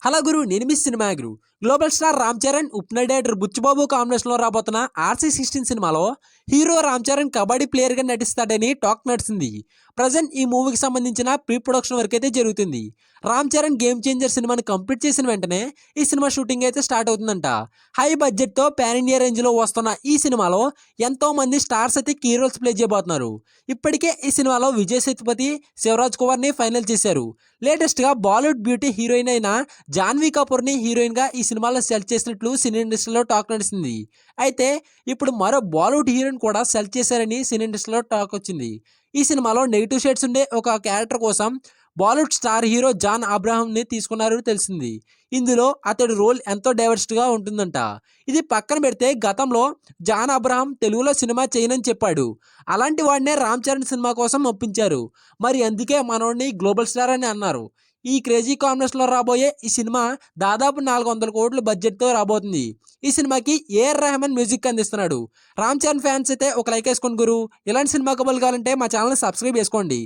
Hello గురు, నేను మీ సినిమా గురు. Global star Ram Charan, Uppena director Buchibabu కాంబినేషన్లో రాబోతున్న RC16 సినిమాలో హీరో రామ్ చరణ్ కబడ్డీ ప్లేయర్గా నటిస్తాడని టాక్ నడిచింది. ప్రజెంట్ ఈ మూవీకి సంబంధించిన ప్రీ ప్రొడక్షన్ వర్క్ అయితే జరుగుతుంది. రామ్ చరణ్ గేమ్ చేంజర్ సినిమాని కంప్లీట్ చేసిన వెంటనే ఈ సినిమా షూటింగ్ అయితే స్టార్ట్ అవుతుందంట. హై బడ్జెట్తో పాన్ ఇండియా రేంజ్లో వస్తున్న ఈ సినిమాలో ఎంతో మంది స్టార్స్ అయితే కీ రోల్స్ ప్లే చేయబోతున్నారు. ఇప్పటికే ఈ సినిమాలో విజయ్ సేతుపతి, శివరాజ్ కుమార్ని ఫైనల్ చేశారు. లేటెస్ట్గా బాలీవుడ్ బ్యూటీ హీరోయిన్ అయిన జాన్వీ కపూర్ని హీరోయిన్గా ఈ సినిమాలో సెలెక్ట్ చేసినట్లు సినీ ఇండస్ట్రీలో టాక్ నడిచింది. అయితే ఇప్పుడు మరో బాలీవుడ్ హీరోయిన్ కూడా సెలెక్ట్ చేశారని సినీ ఇండస్ట్రీలో టాక్ వచ్చింది. ఈ సినిమాలో నెగిటివ్ షేడ్స్ ఉండే ఒక క్యారెక్టర్ కోసం బాలీవుడ్ స్టార్ హీరో జాన్ అబ్రహాంని తీసుకున్నారని తెలిసింది. ఇందులో అతడి రోల్ ఎంతో డైవర్స్డ్గా ఉంటుందంట. ఇది పక్కన పెడితే గతంలో జాన్ అబ్రహాం తెలుగులో సినిమా చేయనని చెప్పాడు. అలాంటి వాడినే రామ్ చరణ్ సినిమా కోసం ఒప్పించారు. మరి అందుకే మనోడిని గ్లోబల్ స్టార్ అని అన్నారు. ఈ క్రేజీ కాంబినేషన్లో రాబోయే ఈ సినిమా దాదాపు 400 కోట్ల బడ్జెట్తో రాబోతుంది. ఈ సినిమాకి ఏఆర్ రెహమాన్ మ్యూజిక్ అందిస్తున్నాడు. రామ్ చరణ్ ఫ్యాన్స్ అయితే ఒక లైక్ వేసుకోండి గురు. ఇలాంటి సినిమా కబుర్లు కావాలంటే మా ఛానల్ని సబ్స్క్రైబ్ చేసుకోండి.